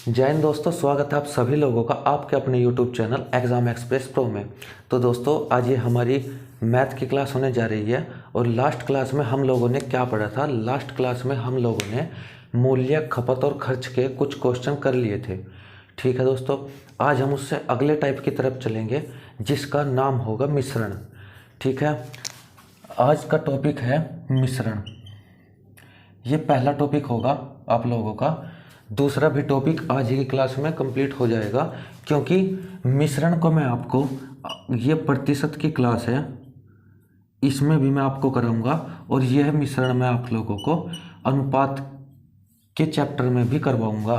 जय हिंद दोस्तों, स्वागत है आप सभी लोगों का आपके अपने YouTube channel exam express pro में। तो दोस्तों, आज ये हमारी मैथ की क्लास होने जा रही है। और लास्ट क्लास में हम लोगों ने क्या पढ़ा था? लास्ट क्लास में हम लोगों ने मूल्य, खपत और खर्च के कुछ क्वेश्चन कर लिए थे। ठीक है दोस्तों, आज हम उससे अगले टाइप की तरफ चलेंगे जिसका नाम होगा मिश्रण। ठीक है, आज का टॉपिक है मिश्रण। ये पहला टॉपिक होगा आप लोगों का। दूसरा भी टॉपिक आज ही की क्लास में कंप्लीट हो जाएगा, क्योंकि मिश्रण को मैं आपको, ये प्रतिशत की क्लास है, इसमें भी मैं आपको कराऊंगा। और यह मिश्रण मैं आप लोगों को अनुपात के चैप्टर में भी करवाऊंगा।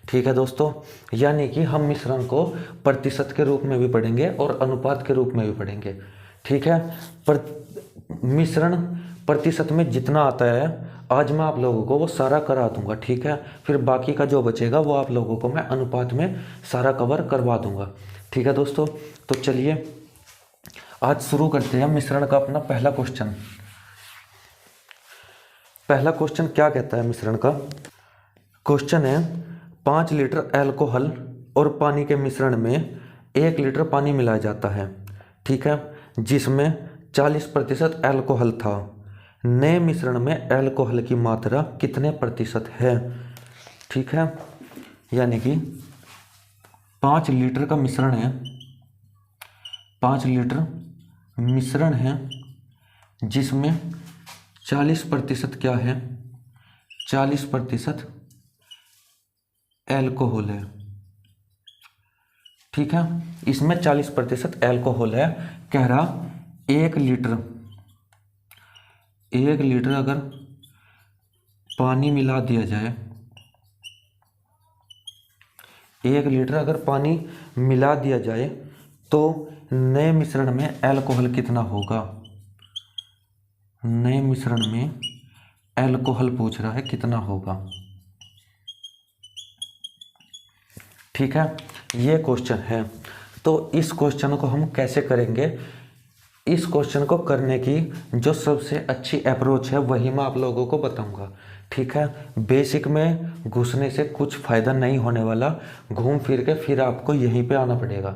ठीक है दोस्तों, यानी कि हम मिश्रण को प्रतिशत के रूप में भी पढ़ेंगे और अनुपात के रूप में भी पढ़ेंगे। ठीक है, पर मिश्रण प्रतिशत में जितना आता है आज मैं आप लोगों को वो सारा करा दूंगा। ठीक है, फिर बाकी का जो बचेगा वो आप लोगों को मैं अनुपात में सारा कवर करवा दूंगा। ठीक है दोस्तों, तो चलिए आज शुरू करते हैं मिश्रण का अपना पहला क्वेश्चन। पहला क्वेश्चन क्या कहता है मिश्रण का? क्वेश्चन है 5 लीटर अल्कोहल और पानी के मिश्रण में 1 लीटर पानी मिलाया जाता है। ठीक है, जिसमें 40% अल्कोहल था। नए मिश्रण में अल्कोहल की मात्रा कितने प्रतिशत है? ठीक है, यानी कि 5 लीटर का मिश्रण है, 5 लीटर मिश्रण है जिसमें 40% क्या है? 40% अल्कोहल है। ठीक है, इसमें 40% अल्कोहल है। कह रहा 1 लीटर अगर पानी मिला दिया जाए, 1 लीटर अगर पानी मिला दिया जाए तो नए मिश्रण में अल्कोहल कितना होगा? नए मिश्रण में अल्कोहल पूछ रहा है कितना होगा। ठीक है, ये क्वेश्चन है। तो इस क्वेश्चन को हम कैसे करेंगे? इस क्वेश्चन को करने की जो सबसे अच्छी अप्रोच है वही मैं आप लोगों को बताऊंगा। ठीक है, बेसिक में घुसने से कुछ फ़ायदा नहीं होने वाला, घूम फिर के फिर आपको यहीं पे आना पड़ेगा।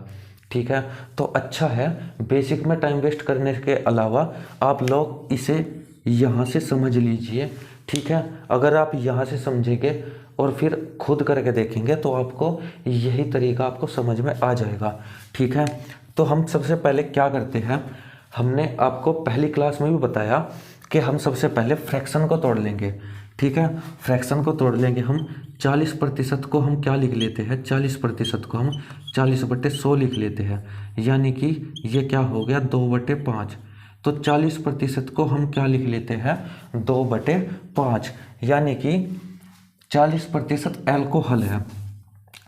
ठीक है, तो अच्छा है बेसिक में टाइम वेस्ट करने के अलावा आप लोग इसे यहाँ से समझ लीजिए। ठीक है, अगर आप यहाँ से समझेंगे और फिर खुद करके देखेंगे तो आपको यही तरीका आपको समझ में आ जाएगा। ठीक है, तो हम सबसे पहले क्या करते हैं, हमने आपको पहली क्लास में भी बताया कि हम सबसे पहले फ्रैक्शन को तोड़ लेंगे। ठीक है, फ्रैक्शन को तोड़ लेंगे हम। 40% को हम क्या लिख लेते हैं? 40% को हम 40/100 लिख लेते हैं, यानी कि ये क्या हो गया? 2/5। तो 40% को हम क्या लिख लेते हैं? 2/5, यानी कि 40% अल्कोहल है।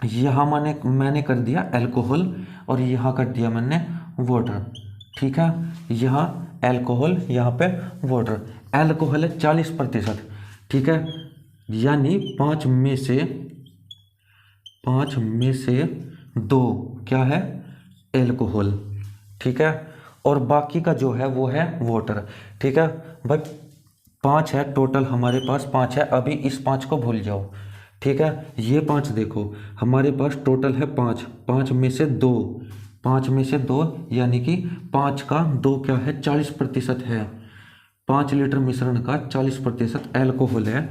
यहाँ मैंने कर दिया अल्कोहल और यहाँ कर दिया मैंने वाटर। ठीक है, यहाँ अल्कोहल, यहाँ पे वाटर। अल्कोहल है 40%। ठीक है, यानी 5 में से 2 क्या है? अल्कोहल। ठीक है, और बाकी का जो है वो है वाटर। ठीक है भाई, 5 है टोटल, हमारे पास 5 है। अभी इस 5 को भूल जाओ। ठीक है, ये 5 देखो, हमारे पास टोटल है 5, 5 में से 2, 5 में से 2 यानी कि 5 का 2 क्या है? 40% है। 5 लीटर मिश्रण का 40% अल्कोहल है,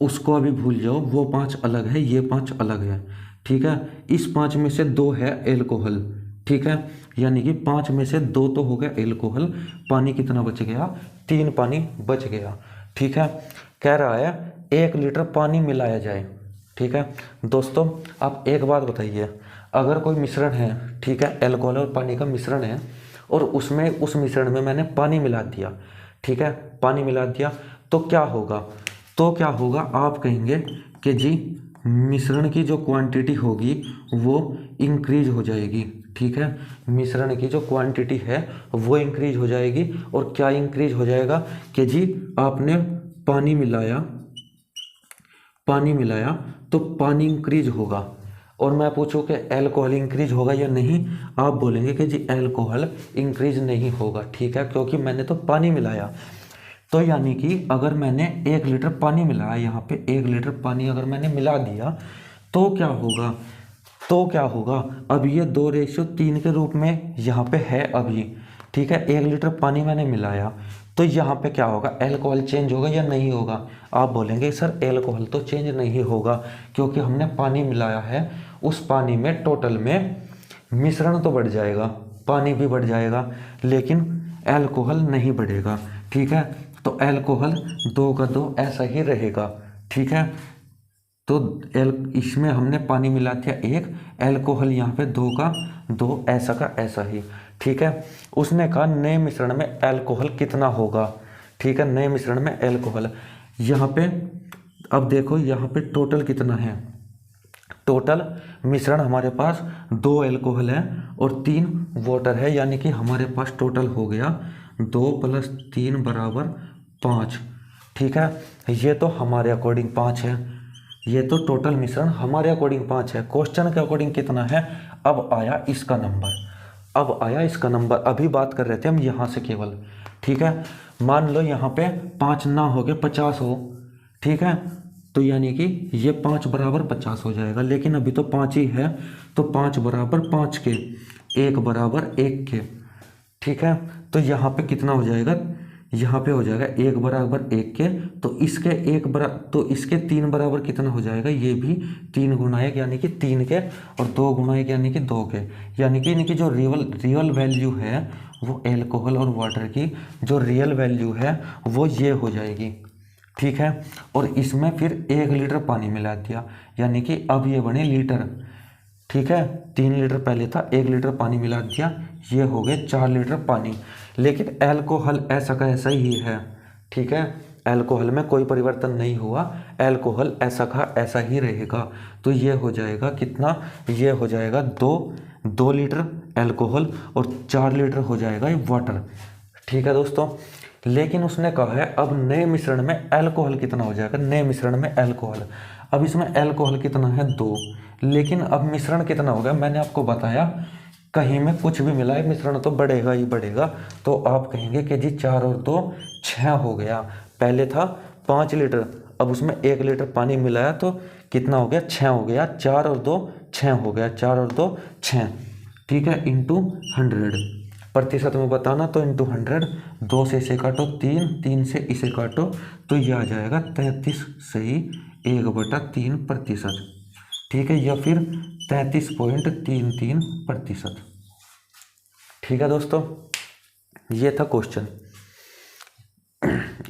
उसको अभी भूल जाओ। वो 5 अलग है, ये 5 अलग है। ठीक है, इस 5 में से 2 है अल्कोहल। ठीक है, यानी कि 5 में से 2 तो हो गया अल्कोहल। पानी कितना बच गया? 3 पानी बच गया। ठीक है, कह रहा है 1 लीटर पानी मिलाया जाए। ठीक है दोस्तों, आप एक बात बताइए, अगर कोई मिश्रण है, ठीक है, अल्कोहल और पानी का मिश्रण है, और उसमें उस मिश्रण में मैंने पानी मिला दिया, ठीक है, पानी मिला दिया, तो क्या होगा? आप कहेंगे कि जी मिश्रण की जो क्वांटिटी होगी वो इंक्रीज हो जाएगी। ठीक है, मिश्रण की जो क्वांटिटी है वो इंक्रीज हो जाएगी। और क्या इंक्रीज हो जाएगा? कि जी आपने पानी मिलाया तो पानी इंक्रीज होगा। और मैं पूछूं कि अल्कोहल इंक्रीज होगा या नहीं, आप बोलेंगे कि जी अल्कोहल इंक्रीज नहीं होगा। ठीक है, क्योंकि मैंने तो पानी मिलाया। तो यानी कि अगर मैंने 1 लीटर पानी मिलाया, यहाँ पे 1 लीटर पानी अगर मैंने मिला दिया, तो क्या होगा, तो क्या होगा, अब ये 2:3 के रूप में यहाँ पे है अभी, ठीक है। 1 लीटर पानी मैंने मिलाया, तो यहाँ पे क्या होगा, एल्कोहल चेंज होगा या नहीं होगा। आप बोलेंगे सर एल्कोहल तो चेंज नहीं होगा, क्योंकि हमने पानी मिलाया है, उस पानी में टोटल में मिश्रण तो बढ़ जाएगा, पानी भी बढ़ जाएगा, लेकिन एल्कोहल नहीं बढ़ेगा, ठीक है। तो एल्कोहल 2 का 2 ऐसा ही रहेगा, ठीक है। तो इसमें हमने पानी मिला दिया 1, एल्कोहल यहाँ पे 2 का 2 ऐसा का ऐसा ही, ठीक है। उसने कहा नए मिश्रण में एल्कोहल कितना होगा, ठीक है। नए मिश्रण में एल्कोहल यहाँ पे, अब देखो यहाँ पे टोटल कितना है, टोटल मिश्रण हमारे पास 2 एल्कोहल है और 3 वाटर है, यानी कि हमारे पास टोटल हो गया 2 + 3 = 5, ठीक है। ये तो हमारे अकॉर्डिंग 5 है, ये तो टोटल मिश्रण हमारे अकॉर्डिंग 5 है। क्वेश्चन के अकॉर्डिंग कितना है, अब आया इसका नंबर, अब आया इसका नंबर। अभी बात कर रहे थे हम यहाँ से केवल, ठीक है। मान लो यहाँ पे 5 ना हो के 50 हो, ठीक है, तो यानी कि ये 5 = 50 हो जाएगा, लेकिन अभी तो 5 ही है, तो 5 = 5 के, 1 = 1 के, ठीक है। तो यहाँ पे कितना हो जाएगा, यहाँ पे हो जाएगा 1 = 1 के, तो इसके 1 बराबर, तो इसके 3 बराबर कितना हो जाएगा, ये भी 3 × 1 यानी कि 3 के, और 2 × 1 यानी कि 2 के, यानी कि इनकी जो रियल वैल्यू है वो एल्कोहल और वाटर की जो रियल वैल्यू है वो ये हो जाएगी, ठीक है। और इसमें फिर 1 लीटर पानी मिला दिया, यानी कि अब ये बने लीटर, ठीक है। 3 लीटर पहले था, 1 लीटर पानी मिला दिया, ये हो गए 4 लीटर पानी। लेकिन एल्कोहल ऐसा का ऐसा ही है, ठीक है। एल्कोहल में कोई परिवर्तन नहीं हुआ, एल्कोहल ऐसा का ऐसा ही रहेगा। तो ये हो जाएगा कितना, ये हो जाएगा 2 लीटर एल्कोहल और 4 लीटर हो जाएगा ये वाटर, ठीक है दोस्तों। लेकिन उसने कहा है अब नए मिश्रण में एल्कोहल कितना हो जाएगा, नए मिश्रण में एल्कोहल, अब इसमें एल्कोहल कितना है 2, लेकिन अब मिश्रण कितना होगा, मैंने आपको बताया कहीं में कुछ भी मिला है मिश्रण तो बढ़ेगा ही बढ़ेगा। तो आप कहेंगे कि जी 4 और 2 6 हो गया, पहले था 5 लीटर, अब उसमें 1 लीटर पानी मिलाया तो कितना हो गया, 6 हो गया, 4 और 2 6 हो गया, 4 और 2 6, ठीक है, × 100 प्रतिशत में बताना तो × 100, 2 से इसे काटो 3, 3 से इसे काटो तो यह आ जाएगा 33 सही 1/3%, ठीक है, या फिर 33.33%, ठीक है दोस्तों। ये था क्वेश्चन,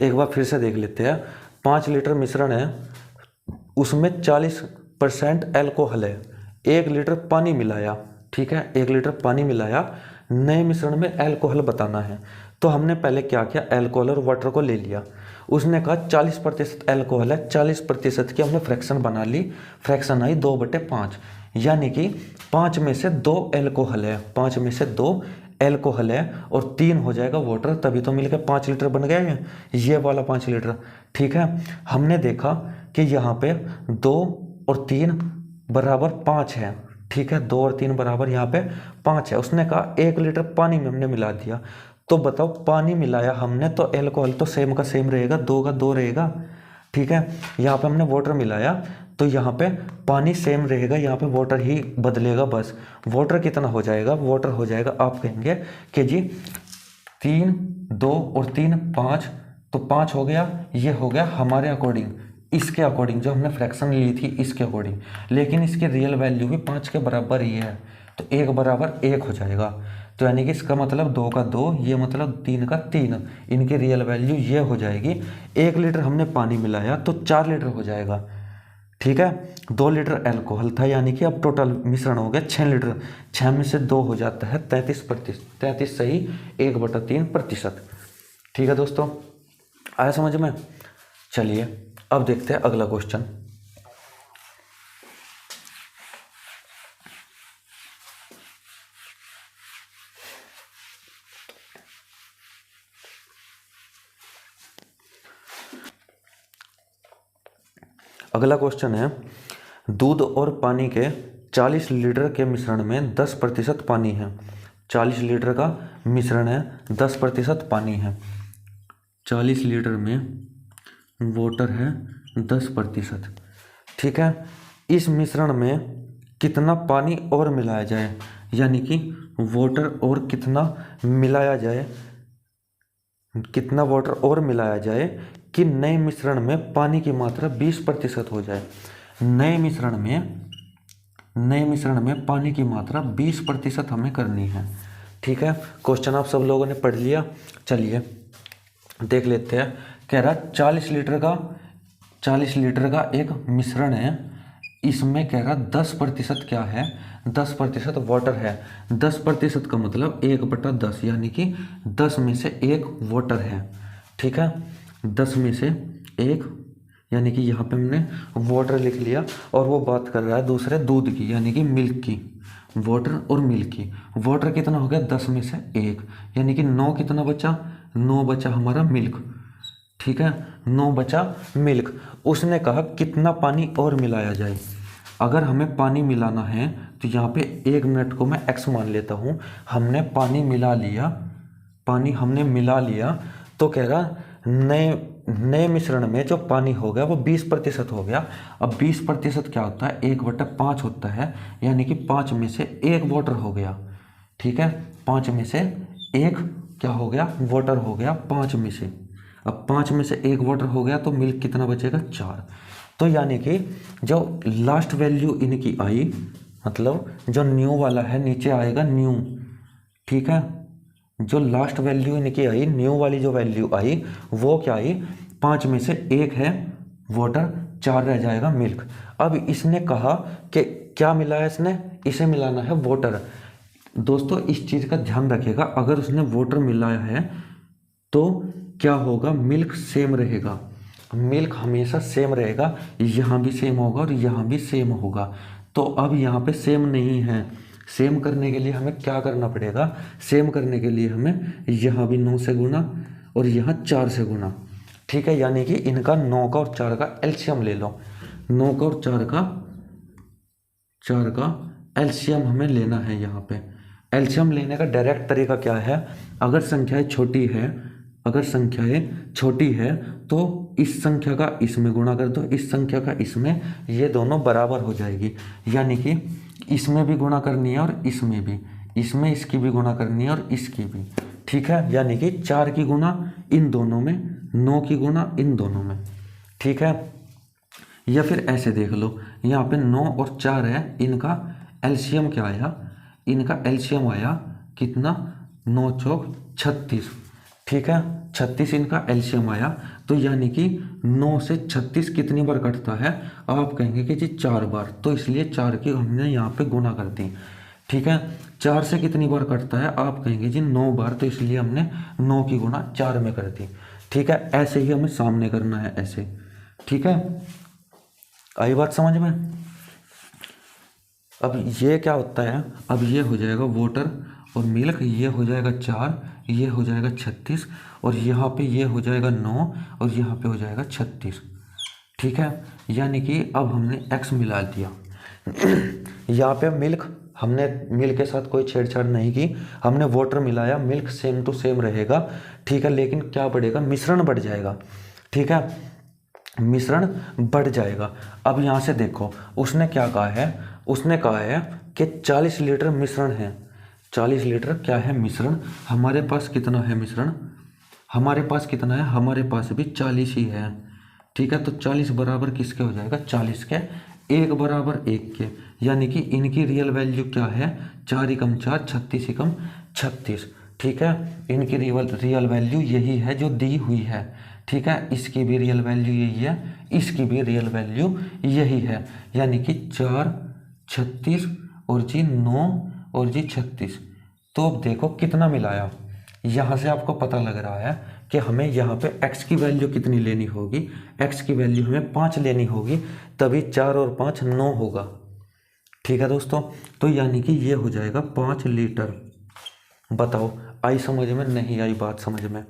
एक बार फिर से देख लेते हैं। 5 लीटर मिश्रण है, उसमें 40% एल्कोहल है, 1 लीटर पानी मिलाया, ठीक है, 1 लीटर पानी मिलाया, नए मिश्रण में एल्कोहल बताना है। तो हमने पहले क्या किया, एल्कोहल और वाटर को ले लिया, उसने कहा 40% एल्कोहल है, 40% की हमने फ्रैक्शन बना ली, फ्रैक्शन आई 2/5, यानी कि 5 में से 2 एल्कोहल है, 5 में से 2 एल्कोहल है और 3 हो जाएगा वाटर, तभी तो मिलकर 5 लीटर बन गया है, ये वाला 5 लीटर, ठीक है। हमने देखा कि यहाँ पे 2 और 3 = 5 है, ठीक है, 2 और 3 बराबर यहाँ पे 5 है। उसने कहा 1 लीटर पानी में हमने मिला दिया, तो बताओ पानी मिलाया हमने तो एल्कोहल तो सेम का सेम रहेगा, 2 का 2 रहेगा, ठीक है। यहाँ पे हमने वाटर मिलाया तो यहाँ पे पानी सेम रहेगा, यहाँ पे वाटर ही बदलेगा बस। वाटर कितना हो जाएगा, वाटर हो जाएगा, आप कहेंगे कि जी 3 2 और 3 5, तो 5 हो गया, ये हो गया हमारे अकॉर्डिंग, इसके अकॉर्डिंग जो हमने फ्रैक्शन ली थी इसके अकॉर्डिंग, लेकिन इसकी रियल वैल्यू भी 5 के बराबर ही है, तो 1 = 1 हो जाएगा। तो यानी कि इसका मतलब 2 का 2, ये मतलब 3 का 3, इनकी रियल वैल्यू ये हो जाएगी। 1 लीटर हमने पानी मिलाया तो 4 लीटर हो जाएगा, ठीक है। 2 लीटर एल्कोहल था, यानी कि अब टोटल मिश्रण हो गया 6 लीटर, 6 में से 2 हो जाता है 33%, 33 सही 1/3%, ठीक है दोस्तों, आया समझ में। चलिए अब देखते हैं अगला क्वेश्चन। अगला क्वेश्चन है, दूध और पानी के 40 लीटर के मिश्रण में 10% पानी है, 40 लीटर का मिश्रण है, 10% पानी है, 40 लीटर में वाटर है 10%, ठीक है। इस मिश्रण में कितना पानी और मिलाया जाए, यानी कि वाटर और कितना मिलाया जाए, कितना वाटर और मिलाया जाए कि नए मिश्रण में पानी की मात्रा 20% हो जाए। नए मिश्रण में पानी की मात्रा 20% हमें करनी है। ठीक है, क्वेश्चन आप सब लोगों ने पढ़ लिया। चलिए देख लेते हैं। कह रहा 40 लीटर का एक मिश्रण है, इसमें कह रहा 10% क्या है, 10% वाटर है। 10% का मतलब 1/10, यानी कि 10 में से 1 वाटर है। ठीक है, 10 में से 1, यानी कि यहाँ पे हमने वाटर लिख लिया, और वो बात कर रहा है दूसरे दूध की, यानी कि मिल्क की। वाटर और मिल्क की, वाटर कितना हो गया 10 में से 1, यानी कि 9 कितना बचा, 9 बचा हमारा मिल्क। ठीक है, 9 बचा मिल्क। उसने कहा कितना पानी और मिलाया जाए। अगर हमें पानी मिलाना है तो यहाँ पे 1 मिनट को मैं x मान लेता हूँ। हमने पानी मिला लिया, तो कह रहा नए मिश्रण में जो पानी हो गया वो 20% हो गया। अब 20% क्या होता है, 1/5 होता है, यानी कि 5 में से 1 वाटर हो गया। ठीक है, 5 में से 1 क्या हो गया, वाटर हो गया 5 में से। अब 5 में से 1 वाटर हो गया तो मिल्क कितना बचेगा, 4। तो यानी कि जो लास्ट वैल्यू इनकी आई, मतलब जो न्यू वाला है नीचे आएगा न्यू। ठीक है, जो लास्ट वैल्यू इनकी आई, न्यू वाली जो वैल्यू आई वो क्या आई, 5 में से 1 है वाटर, 4 रह जाएगा मिल्क। अब इसने कहा कि क्या मिलाया इसने, इसे मिलाना है वाटर। दोस्तों इस चीज़ का ध्यान रखिएगा, अगर उसने वाटर मिलाया है तो क्या होगा, मिल्क सेम रहेगा। मिल्क हमेशा सेम रहेगा, यहाँ भी सेम होगा और यहाँ भी सेम होगा। तो अब यहाँ पे सेम नहीं है, सेम करने के लिए हमें क्या करना पड़ेगा, सेम करने के लिए हमें यहाँ भी 9 से गुना और यहाँ 4 से गुना। ठीक है, यानी कि इनका 9 का और 4 का एलसीएम ले लो। 9 का और 4 का एलसीएम हमें लेना है। यहाँ पे एलसीएम लेने का डायरेक्ट तरीका क्या है, अगर संख्याएं छोटी है तो इस संख्या का इसमें गुणा कर दो, इस संख्या का इसमें, ये दोनों बराबर हो जाएगी। यानी कि इसमें भी गुणा करनी है और इसमें भी, इसमें इसकी भी गुणा करनी है और इसकी भी। ठीक है, यानी कि 4 की गुणा इन दोनों में, 9 की गुणा इन दोनों में। ठीक है, या फिर ऐसे देख लो, यहाँ पे 9 और 4 है, इनका एलसीएम क्या आया, इनका एलसीएम आया कितना, 9 चौक 36। ठीक है, 36 इनका एलसीएम आया। तो यानी कि 9 से 36 कितनी बार कटता है, आप कहेंगे कि जी 4 बार, तो इसलिए 4 की हमने यहाँ पे गुणा कर दी। ठीक है, 4 से कितनी बार कटता है, आप कहेंगे जी 9 बार, तो इसलिए हमने 9 की गुणा 4 में कर दी। ठीक है, ऐसे ही हमें सामने करना है, ऐसे। ठीक है, आई बात समझ में। अब ये क्या होता है, अब ये हो जाएगा वाटर और मिल्क, ये हो जाएगा 4, ये हो जाएगा 36, और यहाँ पे ये हो जाएगा 9 और यहाँ पे हो जाएगा 36। ठीक है, यानी कि अब हमने x मिला दिया। यहाँ पे मिल्क, हमने मिल्क के साथ कोई छेड़छाड़ नहीं की, हमने वाटर मिलाया, मिल्क सेम टू सेम रहेगा। ठीक है, लेकिन क्या बढ़ेगा, मिश्रण बढ़ जाएगा। ठीक है, मिश्रण बढ़ जाएगा। अब यहाँ से देखो उसने क्या कहा है, उसने कहा है कि 40 लीटर मिश्रण है। 40 लीटर क्या है, मिश्रण। हमारे पास कितना है मिश्रण, हमारे पास कितना है, हमारे पास भी 40 ही है। ठीक है, तो 40 बराबर किसके हो जाएगा, 40 के, 1 बराबर 1 के, यानी कि इनकी रियल वैल्यू क्या है, 4 × 4 36 × 36। ठीक है, इनकी रियल वैल्यू यही है जो दी हुई है। ठीक है, इसकी भी रियल वैल्यू यही है, इसकी भी रियल वैल्यू यही है, यानी कि 4 36 और जी 9 और जी 36। तो अब देखो कितना मिलाया, यहाँ से आपको पता लग रहा है कि हमें यहाँ पे x की वैल्यू कितनी लेनी होगी, x की वैल्यू हमें 5 लेनी होगी, तभी 4 और 5 9 होगा। ठीक है दोस्तों, तो यानी कि ये हो जाएगा 5 लीटर। बताओ आई समझ में, नहीं आई बात समझ में,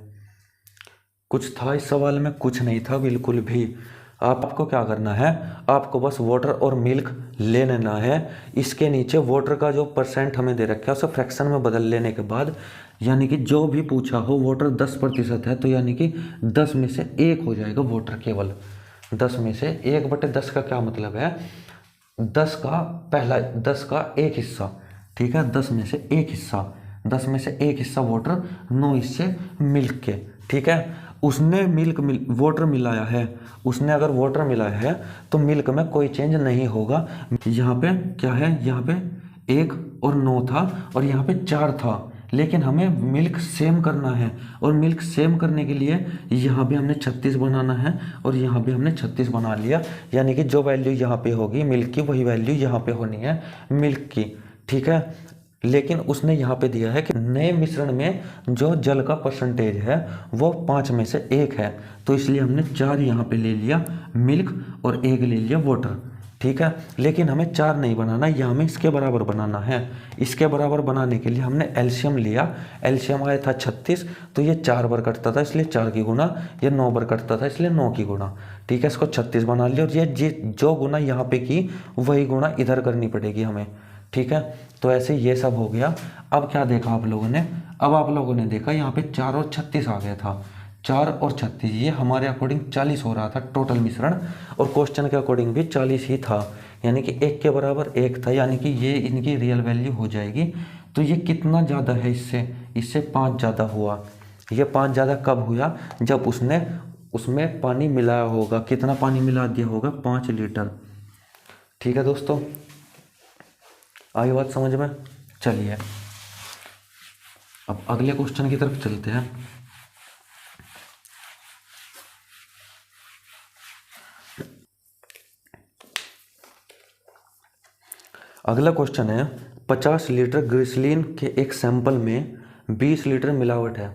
कुछ था इस सवाल में, कुछ नहीं था बिल्कुल भी। आपको क्या करना है, आपको बस वाटर और मिल्क ले लेना है, इसके नीचे वाटर का जो परसेंट हमें दे रखा है उसे फ्रैक्शन में बदल लेने के बाद, यानी कि जो भी पूछा हो वाटर 10% है, तो यानी कि 10 में से 1 हो जाएगा वाटर, केवल 10 में से 1/10 का क्या मतलब है, 10 का पहला 10 का एक हिस्सा, ठीक है, 10 में से एक हिस्सा, 10 में से एक हिस्सा वाटर, 9 हिस्से मिल्क के, ठीक है। उसने वाटर मिलाया है, उसने अगर वाटर मिलाया है तो मिल्क में कोई चेंज नहीं होगा। यहाँ पे क्या है, यहाँ पे 1 और 9 था और यहाँ पे 4 था, लेकिन हमें मिल्क सेम करना है और मिल्क सेम करने के लिए यहाँ भी हमने 36 बनाना है और यहाँ भी हमने 36 बना लिया। यानी कि जो वैल्यू यहाँ पे होगी मिल्क की वही वैल्यू यहाँ पे होनी है मिल्क की, ठीक है। लेकिन उसने यहाँ पे दिया है कि नए मिश्रण में जो जल का परसेंटेज है वो 5 में से 1 है, तो इसलिए हमने 4 यहाँ पे ले लिया मिल्क और 1 ले लिया वाटर, ठीक है। लेकिन हमें 4 नहीं बनाना, यह हमें इसके बराबर बनाना है। इसके बराबर बनाने के लिए हमने एलसीएम लिया, एलसीएम आया था 36, तो ये 4 बार कटता था इसलिए 4 की गुना, ये 9 बार कटता था इसलिए 9 की गुना, ठीक है। इसको 36 बना लिया और ये जो गुना यहाँ पे की वही गुना इधर करनी पड़ेगी हमें, ठीक है। तो ऐसे ये सब हो गया। अब क्या देखा आप लोगों ने, अब आप लोगों ने देखा यहाँ पे 4 और 36 आ गया था, 4 और 36 ये हमारे अकॉर्डिंग 40 हो रहा था टोटल मिश्रण, और क्वेश्चन के अकॉर्डिंग भी 40 ही था, यानी कि 1 के बराबर 1 था, यानी कि ये इनकी रियल वैल्यू हो जाएगी। तो ये कितना ज़्यादा है इससे 5 ज़्यादा हुआ। ये 5 ज़्यादा कब हुआ, जब उसने उसमें पानी मिलाया होगा। कितना पानी मिला दिया होगा, 5 लीटर, ठीक है दोस्तों, आई बात समझ में। चलिए अब अगले क्वेश्चन की तरफ चलते हैं। अगला क्वेश्चन है 50 लीटर ग्लिसरीन के एक सैंपल में 20 लीटर मिलावट है।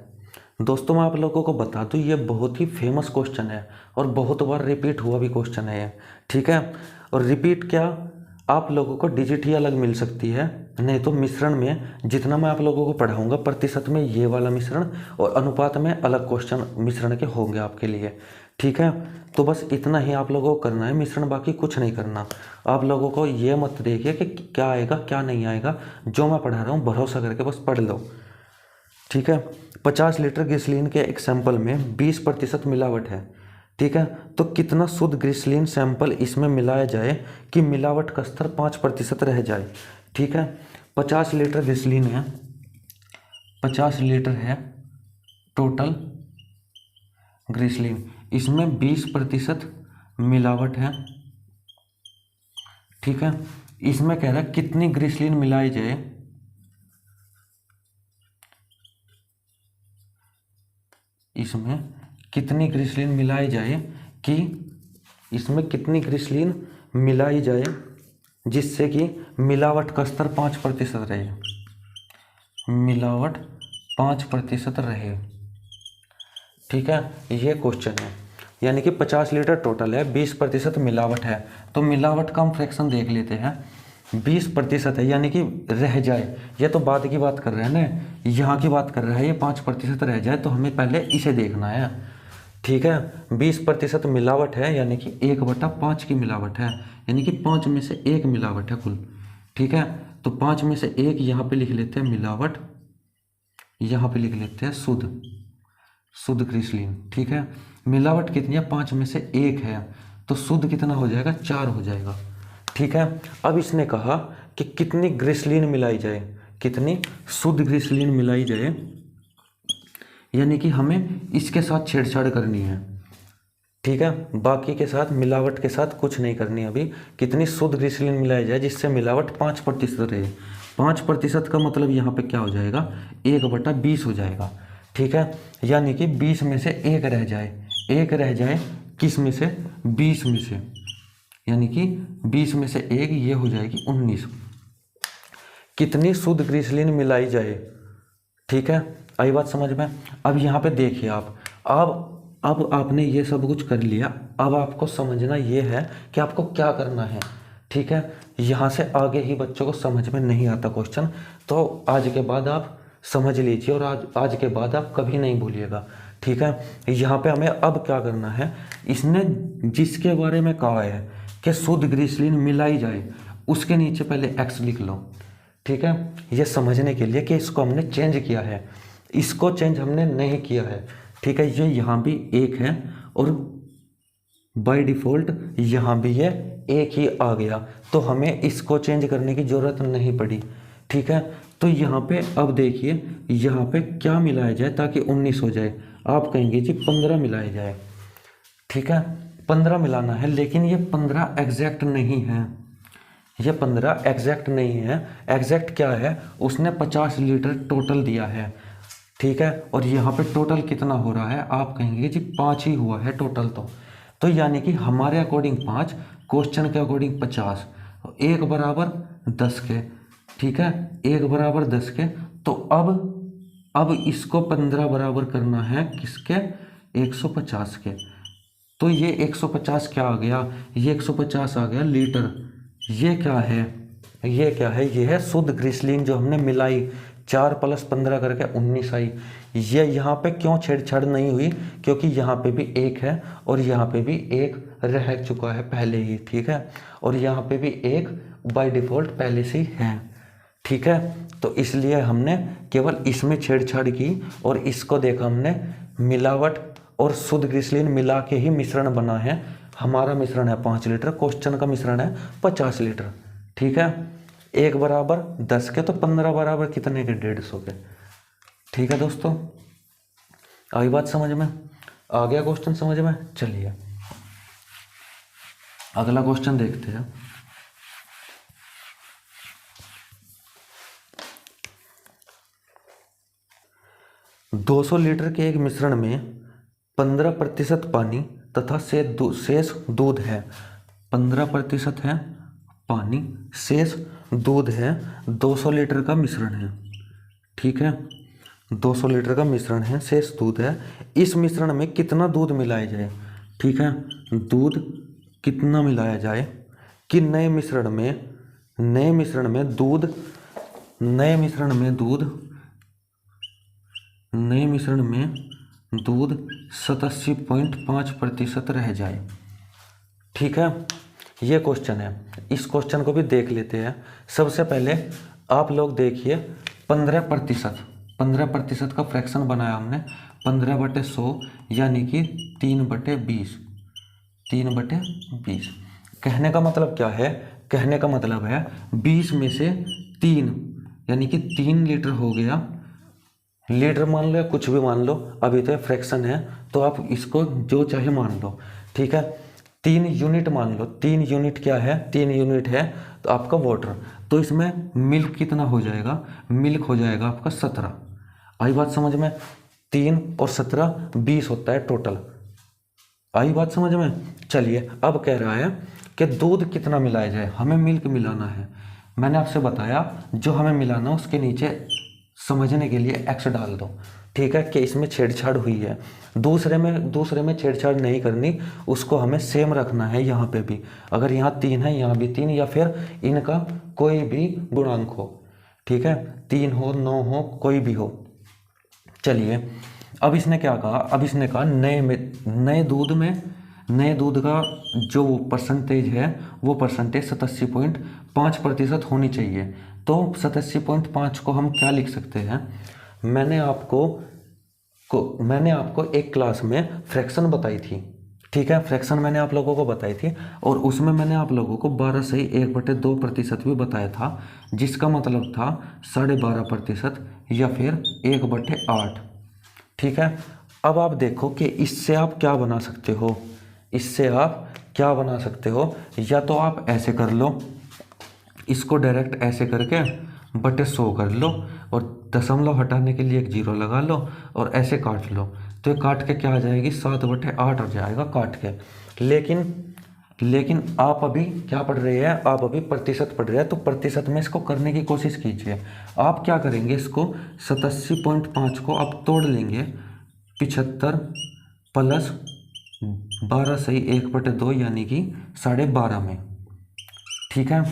दोस्तों मैं आप लोगों को बता दूं ये बहुत ही फेमस क्वेश्चन है और बहुत बार रिपीट हुआ भी क्वेश्चन है ये, ठीक है। और रिपीट क्या, आप लोगों को डिजिट ही अलग मिल सकती है, नहीं तो मिश्रण में जितना मैं आप लोगों को पढ़ाऊंगा प्रतिशत में ये वाला मिश्रण और अनुपात में अलग क्वेश्चन मिश्रण के होंगे आपके लिए, ठीक है। तो बस इतना ही आप लोगों को करना है मिश्रण, बाकी कुछ नहीं करना। आप लोगों को ये मत देखिए कि क्या आएगा क्या नहीं आएगा, जो मैं पढ़ा रहा हूँ भरोसा करके बस पढ़ लो, ठीक है। 50 लीटर ग्लिसरीन के एक सैंपल में 20% मिलावट है, ठीक है। तो कितना शुद्ध ग्लिसरीन सैंपल इसमें मिलाया जाए कि मिलावट का स्तर 5% रह जाए, ठीक है। 50 लीटर ग्लिसरीन है, 50 लीटर है टोटल ग्लिसरीन, इसमें 20% मिलावट है, ठीक है। इसमें कह रहा है कितनी ग्लिसरीन मिलाई जाए, इसमें कितनी ग्लिसरीन मिलाई जाए कि इसमें कितनी ग्लिसरीन मिलाई जाए जिससे कि मिलावट का स्तर 5% रहे, मिलावट 5% रहे, ठीक है। ये क्वेश्चन है, यानी कि 50 लीटर टोटल है, 20% मिलावट है, तो मिलावट का हम फ्रैक्शन देख लेते हैं। 20% है यानी कि रह जाए, ये तो बाद की बात कर रहे हैं ना, यहाँ की बात कर रहा है, ये 5% रह जाए, तो हमें पहले इसे देखना है, ठीक है। 20% मिलावट है यानी कि 1/5 की मिलावट है, यानी कि 5 में से 1 मिलावट है कुल, ठीक है। तो 5 में से 1 यहाँ पे लिख लेते हैं मिलावट, यहाँ पे लिख लेते हैं शुद्ध ग्लिसरीन, ठीक है। मिलावट कितनी है, 5 में से 1 है, तो शुद्ध कितना हो जाएगा, 4 हो जाएगा, ठीक है। अब इसने कहा कि कितनी ग्लिसरीन मिलाई जाए, कितनी शुद्ध ग्लिसरीन मिलाई जाए, यानी कि हमें इसके साथ छेड़छाड़ करनी है, ठीक है। बाकी के साथ मिलावट के साथ कुछ नहीं करनी अभी। कितनी शुद्ध ग्लिसरीन मिलाई जाए जिससे मिलावट 5% रहे। 5% का मतलब यहाँ पे क्या हो जाएगा, 1/20 हो जाएगा, ठीक है। यानी कि 20 में से 1 रह जाए, 1 रह जाए किस में से, 20 में से, यानी कि 20 में से 1 ये हो जाएगी 19। कितनी शुद्ध ग्लिसरीन मिलाई जाए, ठीक है। आई बात समझ में। अब यहाँ पे देखिए आप, अब आपने ये सब कुछ कर लिया, अब आपको समझना ये है कि आपको क्या करना है, ठीक है। यहाँ से आगे ही बच्चों को समझ में नहीं आता क्वेश्चन, तो आज के बाद आप समझ लीजिए और आज के बाद आप कभी नहीं भूलिएगा, ठीक है। यहाँ पे हमें अब क्या करना है, इसने जिसके बारे में कहा है कि शुद्ध ग्लिसरीन मिलाई जाए उसके नीचे पहले x लिख लो, ठीक है। ये समझने के लिए कि इसको हमने चेंज किया है, इसको चेंज हमने नहीं किया है, ठीक है। ये यहाँ भी 1 है और बाय डिफ़ॉल्ट यहाँ भी ये एक ही आ गया, तो हमें इसको चेंज करने की ज़रूरत नहीं पड़ी। ठीक है, तो यहाँ पे अब देखिए यहाँ पे क्या मिलाया जाए ताकि 19 हो जाए। आप कहेंगे जी 15 मिलाया जाए। ठीक है, 15 मिलाना है, लेकिन ये 15 एग्जैक्ट नहीं है, ये 15 एग्जैक्ट नहीं है। एग्जैक्ट क्या है, उसने 50 लीटर टोटल दिया है। ठीक है, और यहाँ पे टोटल कितना हो रहा है, आप कहेंगे जी 5 ही हुआ है टोटल। तो यानी कि हमारे अकॉर्डिंग 5, क्वेश्चन के अकॉर्डिंग 50, 1 बराबर 10 के। ठीक है, 1 बराबर 10 के। तो अब इसको 15 बराबर करना है किसके, 150 के। तो ये 150 क्या आ गया, ये 150 आ गया लीटर। ये क्या है, ये क्या है, ये है शुद्ध ग्लिसरीन जो हमने मिलाई, 4 + 15 करके 19 आई। ये यहाँ पे क्यों छेड़छाड़ नहीं हुई, क्योंकि यहाँ पे भी 1 है और यहाँ पे भी 1 रह चुका है पहले ही। ठीक है, और यहाँ पे भी 1 बाय डिफ़ॉल्ट पहले से ही है। ठीक है, तो इसलिए हमने केवल इसमें छेड़छाड़ की और इसको देखा हमने मिलावट और शुद्ध ग्लिसरीन मिला के ही मिश्रण बना है। हमारा मिश्रण है 5 लीटर, क्वेश्चन का मिश्रण है 50 लीटर। ठीक है, 1 बराबर 10 के, तो 15 बराबर कितने के, 150 के। ठीक है दोस्तों, आई बात समझ में, आ गया क्वेश्चन समझ में। चलिए अगला क्वेश्चन देखते हैं। $200 लीटर के एक मिश्रण में 15% पानी तथा शेष दूध है। 15% है पानी, शेष दूध है। 200 लीटर का मिश्रण है। ठीक है, 200 लीटर का मिश्रण है, शेष दूध है। इस मिश्रण में कितना दूध मिलाया जाए। ठीक है, दूध कितना मिलाया जाए कि नए मिश्रण में दूध 87.5% रह जाए। ठीक है, ये क्वेश्चन है, इस क्वेश्चन को भी देख लेते हैं। सबसे पहले आप लोग देखिए 15% का फ्रैक्शन बनाया हमने, 15/100 यानी कि 3/20। कहने का मतलब क्या है, कहने का मतलब है 20 में से 3 यानी कि 3 लीटर हो गया। लीटर मान लो या कुछ भी मान लो, अभी तो फ्रैक्शन है तो आप इसको जो चाहे मान लो। ठीक है, 3 यूनिट मान लो। 3 यूनिट क्या है, 3 यूनिट है तो आपका वाटर। तो इसमें मिल्क कितना हो जाएगा, मिल्क हो जाएगा आपका 17। आई बात समझ में, 3 और 17 20 होता है टोटल। आई बात समझ में। चलिए अब कह रहा है कि दूध कितना मिलाया जाए, हमें मिल्क मिलाना है। मैंने आपसे बताया जो हमें मिलाना उसके नीचे समझने के लिए x डाल दो। ठीक है, कि इसमें छेड़छाड़ हुई है, दूसरे में छेड़छाड़ नहीं करनी, उसको हमें सेम रखना है। यहाँ पे भी अगर यहाँ 3 है यहाँ भी 3, या फिर इनका कोई भी गुणांक हो। ठीक है, 3 हो 9 हो कोई भी हो। चलिए अब इसने क्या कहा, अब इसने कहा नए दूध का जो परसेंटेज है वो परसेंटेज 87.5% होनी चाहिए। तो 87.5 को हम क्या लिख सकते हैं, मैंने आपको एक क्लास में फ्रैक्शन बताई थी। ठीक है, फ्रैक्शन मैंने आप लोगों को बताई थी और उसमें मैंने आप लोगों को 12 से 1/2% भी बताया था, जिसका मतलब था 12.5% या फिर 1/8। ठीक है, अब आप देखो कि इससे आप क्या बना सकते हो, या तो आप ऐसे कर लो, इसको डायरेक्ट ऐसे करके /100 कर लो और दशमलव हटाने के लिए एक 0 लगा लो और ऐसे काट लो। तो ये काट के क्या आ जाएगी, 7/8 हो जाएगा काट के। लेकिन आप अभी क्या पढ़ रहे हैं, आप अभी प्रतिशत पढ़ रहे हैं, तो प्रतिशत में इसको करने की कोशिश कीजिए। आप क्या करेंगे, इसको 87.5 को आप तोड़ लेंगे 75 + 12 सही 1/2 यानी कि 12.5 में। ठीक है,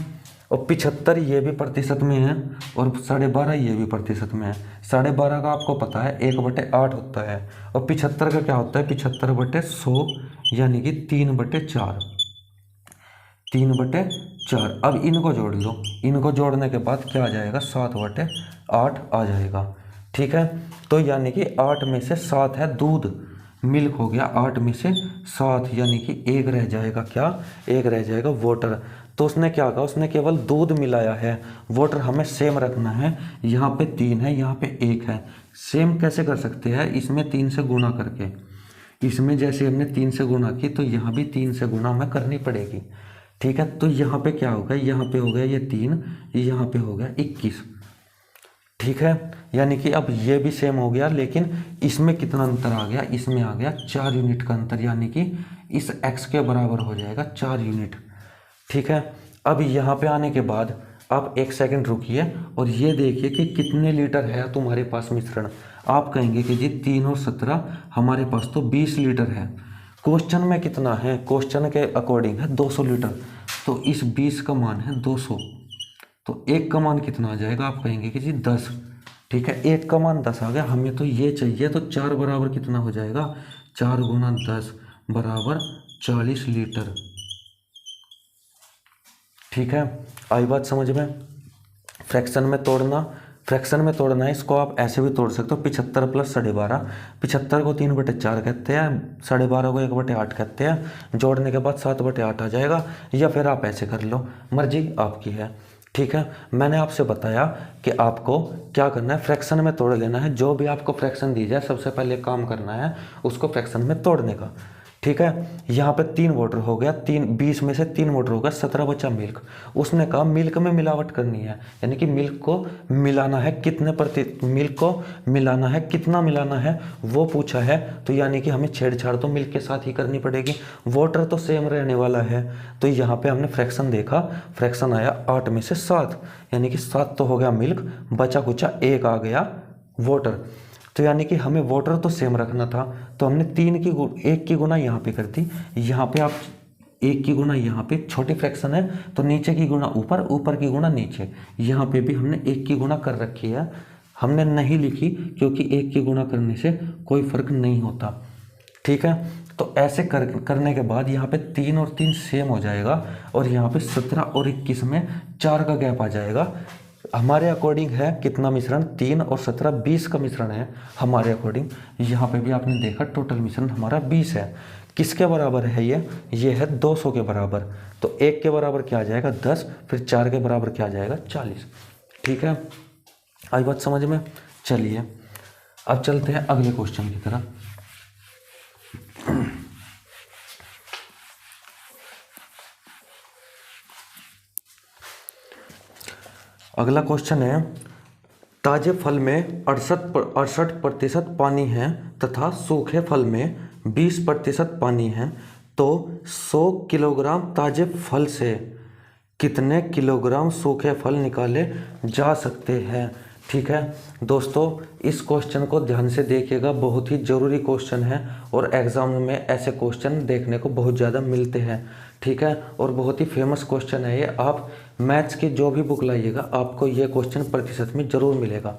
और 75 ये भी प्रतिशत में है और 12.5 ये भी प्रतिशत में है। 12.5 का आपको पता है 1/8 होता है और 75 का क्या होता है, 75/100 यानी कि 3/4। अब इनको जोड़ लो, इनको जोड़ने के बाद क्या आ जाएगा, 7/8 आ जाएगा। ठीक है, तो यानी कि 8 में से 7 है दूध, मिल्क हो गया 8 में से 7, यानी कि एक रह जाएगा क्या, एक रह जाएगा वाटर। तो उसने क्या कहा, उसने केवल दूध मिलाया है, वाटर हमें सेम रखना है। यहाँ पे 3 है, यहाँ पे 1 है। सेम कैसे कर सकते हैं, इसमें 3 से गुणा करके, इसमें जैसे हमने 3 से गुणा की तो यहाँ भी 3 से गुणा हमें करनी पड़ेगी। ठीक है, तो यहाँ पे क्या होगा, यहाँ पे हो गया ये 3, यहाँ पे हो गया 21। ठीक है, यानी कि अब ये भी सेम हो गया, लेकिन इसमें कितना अंतर आ गया, इसमें आ गया 4 यूनिट का अंतर, यानी कि इस x के बराबर हो जाएगा 4 यूनिट। ठीक है, अब यहाँ पे आने के बाद आप 1 सेकंड रुकिए और ये देखिए कि कितने लीटर है तुम्हारे पास मिश्रण। आप कहेंगे कि जी 3 और 17, हमारे पास तो 20 लीटर है। क्वेश्चन में कितना है, क्वेश्चन के अकॉर्डिंग है 200 लीटर, तो इस 20 का मान है 200, तो 1 का मान कितना आ जाएगा, आप कहेंगे कि जी 10। ठीक है, 1 का मान 10 आ गया, हमें तो ये चाहिए, तो 4 बराबर कितना हो जाएगा, 4 गुना 10 बराबर 40 लीटर। ठीक है, आई बात समझ में। फ्रैक्शन में तोड़ना, फ्रैक्शन में तोड़ना है, इसको आप ऐसे भी तोड़ सकते हो, 75 प्लस 12.5, 75 को 3/4 कहते हैं, 12.5 को 1/8 कहते हैं, जोड़ने के बाद 7/8 आ जाएगा, या फिर आप ऐसे कर लो, मर्जी आपकी है। ठीक है, मैंने आपसे बताया कि आपको क्या करना है, फ्रैक्शन में तोड़ लेना है। जो भी आपको फ्रैक्शन दी जाए सबसे पहले काम करना है उसको फ्रैक्शन में तोड़ने का। ठीक है, यहाँ पे 3 वाटर हो गया, 20 में से 3 वाटर हो गया, 17 बचा मिल्क। उसने कहा मिल्क में मिलावट करनी है, यानी कि मिल्क को मिलाना है, कितने मिल्क को मिलाना है, कितना मिलाना है वो पूछा है। तो यानी कि हमें छेड़छाड़ तो मिल्क के साथ ही करनी पड़ेगी, वाटर तो सेम रहने वाला है। तो यहाँ पे हमने फ्रैक्शन देखा, फ्रैक्शन आया 8 में से 7, यानी कि 7 तो हो गया मिल्क, बचा कुचा 1 आ गया वाटर। तो यानी कि हमें वाटर तो सेम रखना था, तो हमने 1 की गुना यहाँ पे कर दी, यहाँ पे आप 1 की गुना यहाँ पे, छोटी फ्रैक्शन है तो नीचे की गुना ऊपर, ऊपर की गुना नीचे, यहाँ पे भी हमने 1 की गुना कर रखी है। हमने नहीं लिखी क्योंकि 1 की गुना करने से कोई फर्क नहीं होता। ठीक है, तो ऐसे करने के बाद यहाँ पे 3 और 3 सेम हो जाएगा, और यहाँ पे 17 और 21 में 4 का गैप आ जाएगा। हमारे अकॉर्डिंग है कितना मिश्रण, 3 और 17 20 का मिश्रण है हमारे अकॉर्डिंग। यहाँ पे भी आपने देखा टोटल मिश्रण हमारा 20 है। किसके बराबर है ये है 200 के बराबर। तो 1 के बराबर क्या आ जाएगा 10, फिर 4 के बराबर क्या आ जाएगा 40। ठीक है, आई बात समझ में। चलिए अब चलते हैं अगले क्वेश्चन की तरफ। अगला क्वेश्चन है, ताजे फल में 68% पानी है तथा सूखे फल में 20% पानी है, तो 100 किलोग्राम ताजे फल से कितने किलोग्राम सूखे फल निकाले जा सकते हैं। ठीक है दोस्तों, इस क्वेश्चन को ध्यान से देखिएगा, बहुत ही ज़रूरी क्वेश्चन है और एग्ज़ाम में ऐसे क्वेश्चन देखने को बहुत ज़्यादा मिलते हैं। ठीक है, और बहुत ही फेमस क्वेश्चन है ये। आप मैथ्स की जो भी बुक लाइएगा आपको ये क्वेश्चन प्रतिशत में ज़रूर मिलेगा।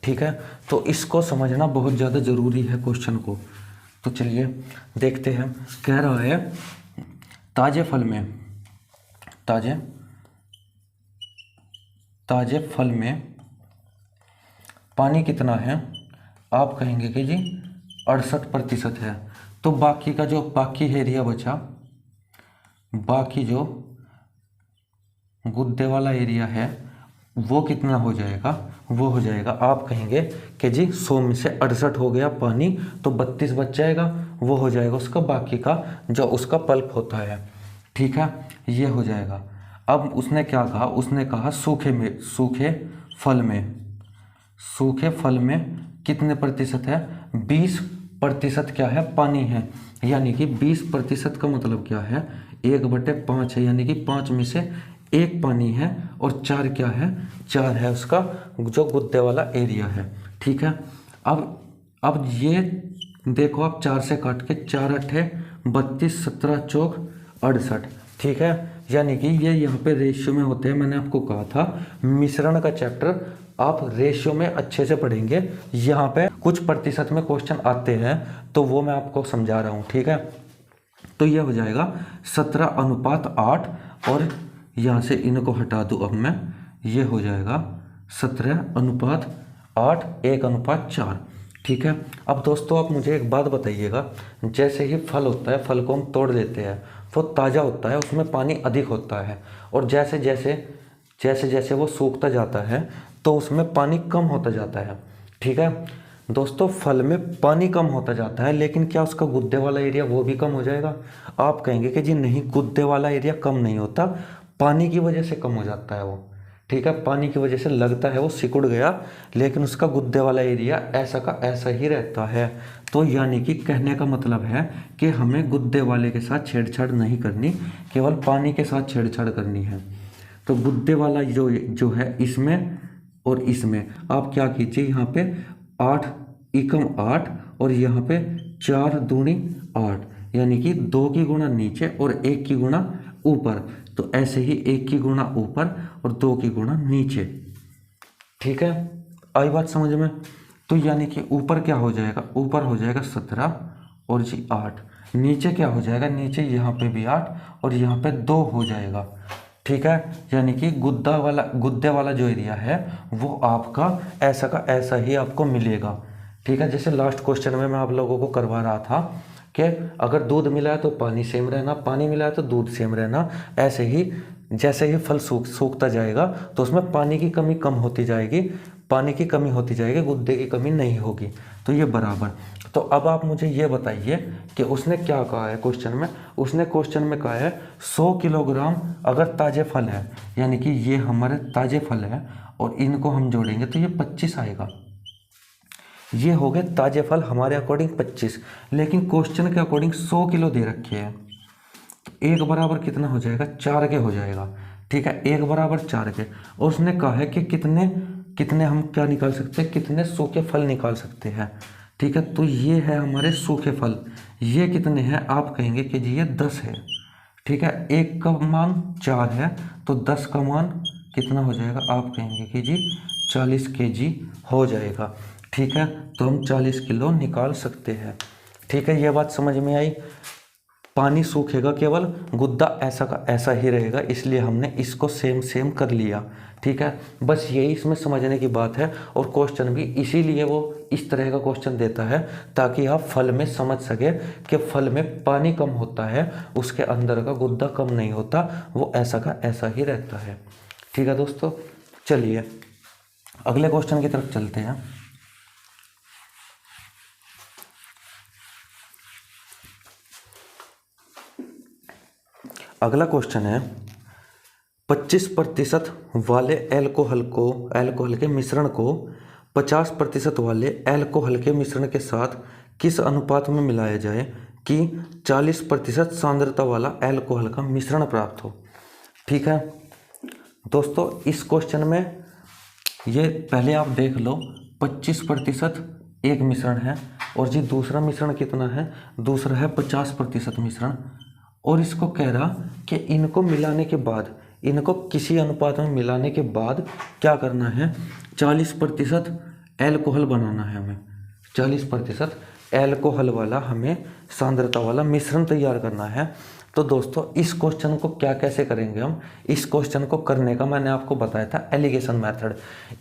ठीक है, तो इसको समझना बहुत ज़्यादा ज़रूरी है क्वेश्चन को। तो चलिए देखते हैं, कह रहा है ताजे फल में पानी कितना है। आप कहेंगे कि जी 68% है। तो बाकी का जो बाकी एरिया बचा, बाकी जो गुद्दे वाला एरिया है वो कितना हो जाएगा, वो हो जाएगा, आप कहेंगे कि जी 100 में से 68 हो गया पानी, तो 32 बच जाएगा, वो हो जाएगा उसका बाकी का जो उसका पल्प होता है। ठीक है, ये हो जाएगा। अब उसने क्या कहा, उसने कहा सूखे फल में कितने प्रतिशत है, 20% क्या है, पानी है। यानी कि 20% का मतलब क्या है, 1/5 है, यानी कि 5 में से 1 पानी है, और 4 क्या है, 4 है उसका जो गुद्दे वाला एरिया है। ठीक है, अब ये देखो, आप 4 से काट के 4 8 32, 17 चौक 68। ठीक है, यानी कि ये यहाँ पे रेशियो में होते हैं। मैंने आपको कहा था मिश्रण का चैप्टर आप रेशियो में अच्छे से पढ़ेंगे, यहाँ पे कुछ प्रतिशत में क्वेश्चन आते हैं तो वो मैं आपको समझा रहा हूँ। ठीक है, तो ये हो जाएगा 17:8, और यहाँ से इनको हटा दूँ अब मैं, ये हो जाएगा 17:8 1:4। ठीक है। अब दोस्तों आप मुझे एक बात बताइएगा, जैसे ही फल होता है, फल को हम तोड़ लेते हैं, वो ताज़ा होता है, उसमें पानी अधिक होता है, और जैसे जैसे जैसे जैसे वो सूखता जाता है तो उसमें पानी कम होता जाता है। ठीक है दोस्तों, फल में पानी कम होता जाता है, लेकिन क्या उसका गुद्दे वाला एरिया वो भी कम हो जाएगा? आप कहेंगे कि जी नहीं, गुद्दे वाला एरिया कम नहीं होता, पानी की वजह से कम हो जाता है वो। ठीक है, पानी की वजह से लगता है वो सिकुड़ गया, लेकिन उसका गुद्दे वाला एरिया ऐसा का ऐसा ही रहता है। तो यानी कि कहने का मतलब है कि हमें गुद्दे वाले के साथ छेड़छाड़ नहीं करनी, केवल पानी के साथ छेड़छाड़ करनी है। तो गुद्दे वाला जो जो है इसमें और इसमें आप क्या कीजिए, यहाँ पे 8 एकम 8 और यहाँ पे 4 दूनी 8, यानी कि 2 की गुणा नीचे और 1 की गुणा ऊपर। तो ऐसे ही 1 की गुणा ऊपर और 2 की गुणा नीचे। ठीक है, आई बात समझ में? तो यानी कि ऊपर क्या हो जाएगा, ऊपर हो जाएगा 17 और जी 8, नीचे क्या हो जाएगा, नीचे यहाँ पे भी 8 और यहाँ पे 2 हो जाएगा। ठीक है, यानी कि गुद्दे वाला जो एरिया है वो आपका ऐसा का ऐसा ही आपको मिलेगा। ठीक है, जैसे लास्ट क्वेश्चन में मैं आप लोगों को करवा रहा था कि अगर दूध मिला है तो पानी सेम रहना, पानी मिला है तो दूध सेम रहना। ऐसे ही जैसे ही फल सूखता जाएगा तो उसमें पानी की कमी कम होती जाएगी, पानी की कमी होती जाएगी, गुद्दे की कमी नहीं होगी। तो ये बराबर। तो अब आप मुझे ये बताइए कि उसने क्या कहा है क्वेश्चन में। उसने क्वेश्चन में कहा है 100 किलोग्राम अगर ताज़े फल है, यानी कि ये हमारे ताज़े फल है और इनको हम जोड़ेंगे तो ये 25 आएगा। ये हो गए ताज़े फल हमारे अकॉर्डिंग 25, लेकिन क्वेश्चन के अकॉर्डिंग 100 किलो दे रखे हैं। एक बराबर कितना हो जाएगा, 4 के हो जाएगा। ठीक है, एक बराबर 4 के। और उसने कहा है कि कितने कितने हम क्या निकाल सकते हैं, कितने सूखे फल निकाल सकते हैं। ठीक है, तो ये है हमारे सूखे फल। ये कितने हैं, आप कहेंगे कि जी ये 10 है। ठीक है, 1 का मान 4 है तो 10 का मान कितना हो जाएगा, आप कहेंगे कि जी 40 kg हो जाएगा। ठीक है, तो हम 40 किलो निकाल सकते हैं। ठीक है, ये बात समझ में आई। पानी सूखेगा, केवल गुद्दा ऐसा का ऐसा ही रहेगा, इसलिए हमने इसको सेम सेम कर लिया। ठीक है, बस यही इसमें समझने की बात है। और क्वेश्चन भी इसीलिए वो इस तरह का क्वेश्चन देता है ताकि आप फल में समझ सके कि फल में पानी कम होता है, उसके अंदर का गुद्दा कम नहीं होता, वो ऐसा का ऐसा ही रहता है। ठीक है दोस्तों, चलिए अगले क्वेश्चन की तरफ चलते हैं। अगला क्वेश्चन है 25% वाले अल्कोहल के मिश्रण को 50% वाले अल्कोहल के मिश्रण के साथ किस अनुपात में मिलाया जाए कि 40% सांद्रता वाला अल्कोहल का मिश्रण प्राप्त हो। ठीक है दोस्तों, इस क्वेश्चन में ये पहले आप देख लो, 25% एक मिश्रण है और जी दूसरा मिश्रण कितना है, दूसरा है 50% मिश्रण। और इसको कह रहा कि इनको मिलाने के बाद, इनको किसी अनुपात में मिलाने के बाद क्या करना है, 40% एल्कोहल बनाना है हमें। 40% एल्कोहल वाला हमें सांद्रता वाला मिश्रण तैयार करना है। तो दोस्तों इस क्वेश्चन को क्या कैसे करेंगे हम, इस क्वेश्चन को करने का मैंने आपको बताया था एलिगेशन मेथड।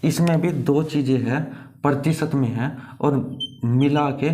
इसमें भी 2 चीज़ें हैं, प्रतिशत में है और मिला के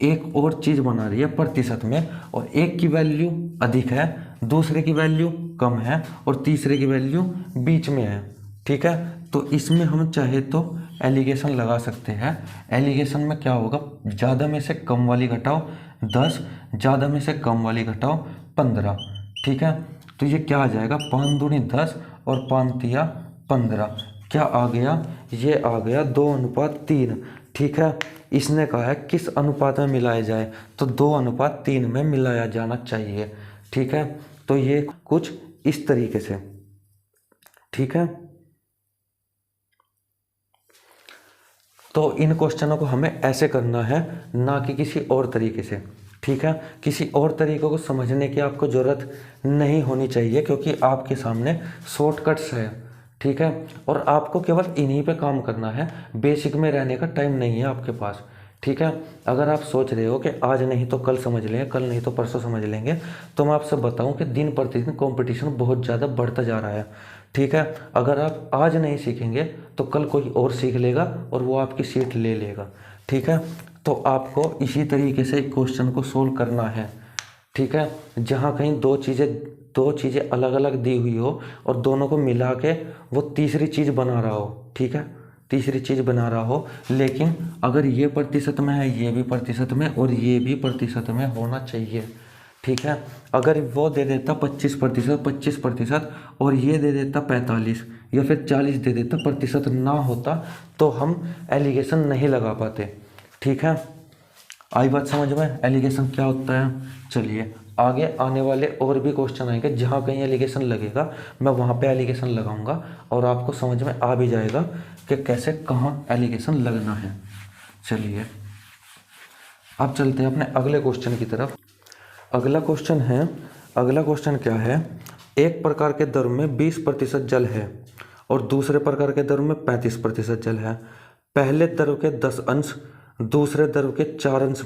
एक और चीज़ बना रही है प्रतिशत में, और एक की वैल्यू अधिक है, दूसरे की वैल्यू कम है और तीसरे की वैल्यू बीच में है। ठीक है, तो इसमें हम चाहे तो एलिगेशन लगा सकते हैं। एलिगेशन में क्या होगा, ज़्यादा में से कम वाली घटाओ 10, ज़्यादा में से कम वाली घटाओ 15। ठीक है, तो ये क्या आ जाएगा, 5 दूनी 10 और 5 तिया 15। क्या आ गया, ये आ गया 2:3। ठीक है, इसने कहा है किस अनुपात में मिलाया जाए, तो 2:3 में मिलाया जाना चाहिए। ठीक है, तो ये कुछ इस तरीके से। ठीक है, तो इन क्वेश्चनों को हमें ऐसे करना है, ना कि किसी और तरीके से। ठीक है, किसी और तरीकों को समझने की आपको ज़रूरत नहीं होनी चाहिए, क्योंकि आपके सामने शॉर्टकट्स है। ठीक है, और आपको केवल इन्हीं पे काम करना है, बेसिक में रहने का टाइम नहीं है आपके पास। ठीक है, अगर आप सोच रहे हो कि आज नहीं तो कल समझ लेंगे, कल नहीं तो परसों समझ लेंगे, तो मैं आपसे बताऊं कि दिन प्रतिदिन कंपटीशन बहुत ज़्यादा बढ़ता जा रहा है। ठीक है, अगर आप आज नहीं सीखेंगे तो कल कोई और सीख लेगा और वो आपकी सीट ले लेगा। ठीक है। तो आपको इसी तरीके से क्वेश्चन को सोल्व करना है, ठीक है। जहाँ कहीं दो चीज़ें अलग अलग दी हुई हो और दोनों को मिला के वो तीसरी चीज़ बना रहा हो, ठीक है, तीसरी चीज़ बना रहा हो, लेकिन अगर ये प्रतिशत में है, ये भी प्रतिशत में और ये भी प्रतिशत में होना चाहिए, ठीक है। अगर वो दे देता 25% और ये दे देता 45 या फिर 40 दे देता, प्रतिशत ना होता, तो हम एलिगेशन नहीं लगा पाते, ठीक है। आई बात समझ में, एलिगेशन क्या होता है। चलिए आगे आने वाले और भी क्वेश्चन आएंगे, जहाँ कहीं एलिगेशन लगेगा मैं वहाँ पे एलिगेशन लगाऊंगा और आपको समझ में आ भी जाएगा कि कैसे कहाँ एलिगेशन लगना है। चलिए अब चलते हैं अपने अगले क्वेश्चन की तरफ। अगला क्वेश्चन क्या है, एक प्रकार के द्रव में 20% जल है और दूसरे प्रकार के द्रव में 35% जल है। पहले द्रव के 10 अंश दूसरे द्रव के 4 अंश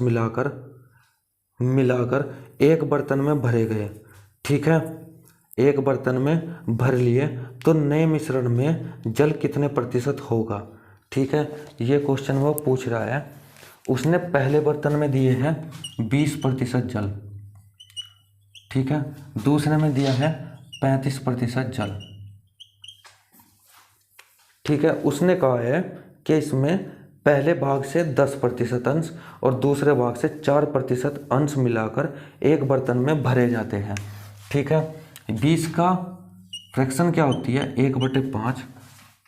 मिलाकर एक बर्तन में भरे गए, ठीक है। एक बर्तन में भर लिए तो नए मिश्रण में जल कितने प्रतिशत होगा, ठीक है। ये क्वेश्चन वो पूछ रहा है। उसने पहले बर्तन में दिए हैं 20% जल, ठीक है, दूसरे में दिया है 35% जल, ठीक है। उसने कहा है कि इसमें पहले भाग से 10% अंश और दूसरे भाग से 4% अंश मिलाकर एक बर्तन में भरे जाते हैं, ठीक है। 20 का फ्रैक्शन क्या होती है 1/5,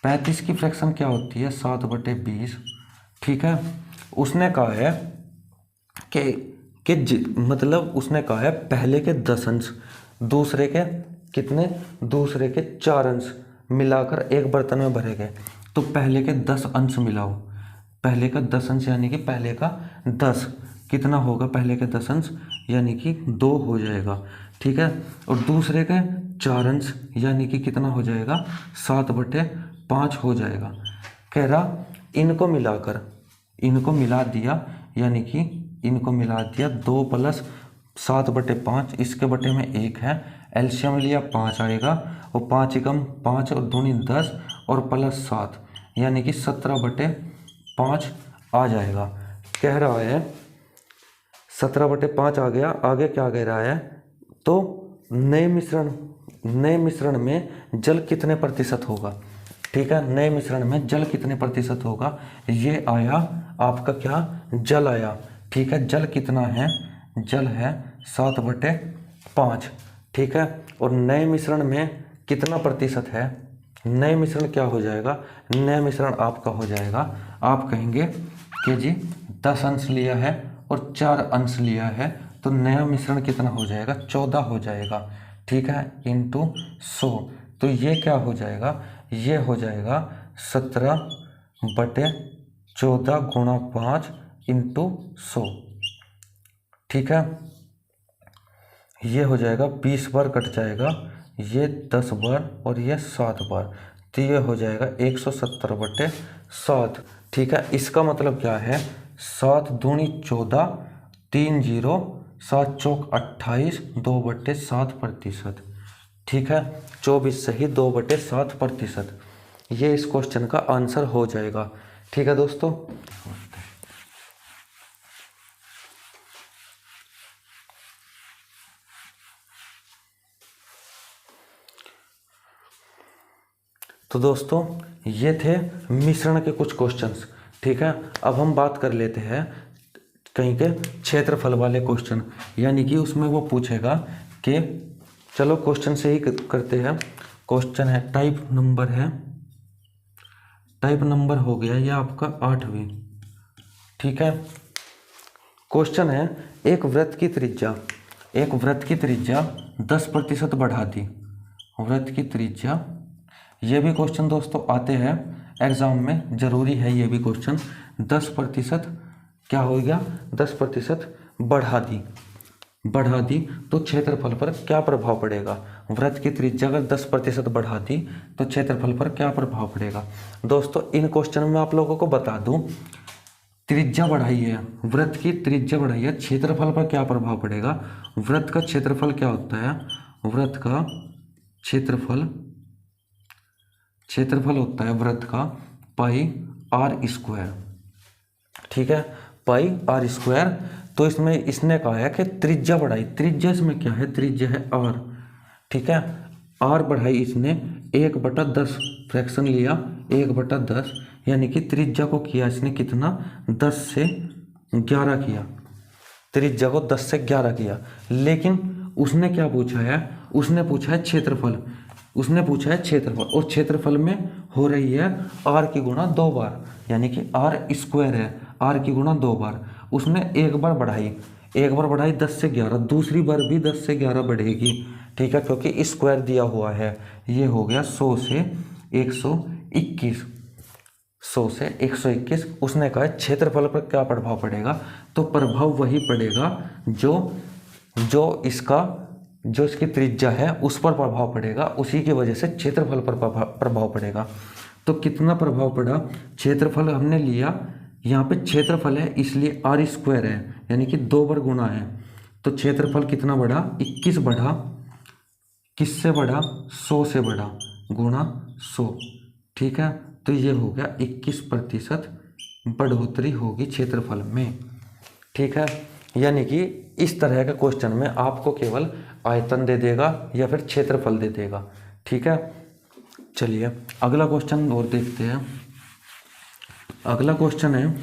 35 की फ्रैक्शन क्या होती है 7/20, ठीक है। उसने कहा है मतलब उसने कहा है पहले के 10 अंश दूसरे के कितने, दूसरे के 4 अंश मिलाकर एक बर्तन में भरे गए। तो पहले के 10 अंश मिलाओ, पहले का 10 अंश यानी कि पहले का 10 कितना होगा, पहले के 10 अंश यानी कि 2 हो जाएगा, ठीक है। और दूसरे के 4 अंश यानी कि कितना हो जाएगा 7/5 हो जाएगा। कह रहा इनको मिला दिया, यानी कि इनको मिला दिया 2 + 7/5, इसके बटे में 1 है, एलसीएम लिया 5 आएगा और 5 एकम 5 और दूनी 10 और +7 यानी कि 17/5 आ जाएगा। कह रहा है 17/5 आ गया। आगे क्या कह रहा है, तो नए मिश्रण में जल कितने प्रतिशत होगा, ठीक है। नए मिश्रण में जल कितने प्रतिशत होगा, ये आया आपका क्या, जल आया, ठीक है। जल कितना है, जल है 7/5, ठीक है। और नए मिश्रण में कितना प्रतिशत है, नए मिश्रण क्या हो जाएगा, नया मिश्रण आपका हो जाएगा, आप कहेंगे कि जी 10 अंश लिया है और 4 अंश लिया है, तो नया मिश्रण कितना हो जाएगा 14 हो जाएगा, ठीक है, × 100। तो ये क्या हो जाएगा, ये हो जाएगा 17/14 × 5 × 100, ठीक है। ये हो जाएगा 20 बार कट जाएगा, ये 10 बार और ये 7 बार, तो ये हो जाएगा 170/7, ठीक है। इसका मतलब क्या है, 7 दूनी 14, 3 0, 7 चौक 28, 2/7%, ठीक है। 24 सही 2/7%, ये इस क्वेश्चन का आंसर हो जाएगा, ठीक है दोस्तों। तो दोस्तों ये थे मिश्रण के कुछ क्वेश्चंस, ठीक है। अब हम बात कर लेते हैं कहीं के क्षेत्रफल वाले क्वेश्चन, यानी कि उसमें वो पूछेगा कि चलो क्वेश्चन से ही करते हैं। क्वेश्चन है टाइप नंबर हो गया ये आपका 8वीं, ठीक है। क्वेश्चन है एक वृत्त की त्रिज्या 10% बढ़ा दी, वृत्त की त्रिज्या, ये भी क्वेश्चन दोस्तों आते हैं एग्जाम में, जरूरी है ये भी क्वेश्चन। 10% क्या हो गया, 10% बढ़ा दी तो क्षेत्रफल पर क्या प्रभाव पड़ेगा, वृत्त की त्रिज्या अगर 10% बढ़ा दी तो क्षेत्रफल पर क्या प्रभाव पड़ेगा। दोस्तों इन क्वेश्चन में आप लोगों को बता दूं, त्रिज्या बढ़ाई है, वृत्त की त्रिज्या बढ़ाई है, क्षेत्रफल पर क्या प्रभाव पड़ेगा। वृत्त का क्षेत्रफल क्या होता है, वृत्त का क्षेत्रफल होता है वृत्त का πr², ठीक है, पाई आर स्क्वायर। तो इसमें इसने कहा है कि त्रिज्या बढ़ाई, त्रिज्या इसमें क्या है, त्रिज्या है आर। ठीक है, आर बढ़ाई इसने 1/10 फ्रैक्शन लिया 1/10, यानी कि त्रिज्या को किया इसने कितना, 10 से 11 किया, त्रिज्या को 10 से 11 किया। लेकिन उसने क्या पूछा है, उसने पूछा है क्षेत्रफल, उसने पूछा है क्षेत्रफल, और क्षेत्रफल में हो रही है आर की गुणा 2 बार, यानी कि आर स्क्वायर है, आर की गुणा 2 बार। उसने एक बार बढ़ाई 10 से 11, दूसरी बार भी 10 से 11 बढ़ेगी। ठीक है, क्योंकि स्क्वायर दिया हुआ है। ये हो गया 100 से 121, 100 से 121। उसने कहा क्षेत्रफल पर क्या प्रभाव पड़ेगा, तो प्रभाव वही पड़ेगा जो जो इसकी त्रिज्या है उस पर प्रभाव पड़ेगा, उसी की वजह से क्षेत्रफल पर प्रभाव पड़ेगा। तो कितना प्रभाव पड़ा, क्षेत्रफल हमने लिया, यहाँ पे क्षेत्रफल है इसलिए आर स्क्वायर है, यानी कि 2 बार गुणा है। तो क्षेत्रफल कितना बढ़ा, 21 बढ़ा, किससे बढ़ा, 100 से बढ़ा, गुणा 100। ठीक है, तो ये हो गया 21% बढ़ोतरी होगी क्षेत्रफल में। ठीक है, यानी कि इस तरह के क्वेश्चन में आपको केवल आयतन दे देगा या फिर क्षेत्रफल दे देगा। ठीक है, चलिए अगला क्वेश्चन और देखते हैं। अगला क्वेश्चन है,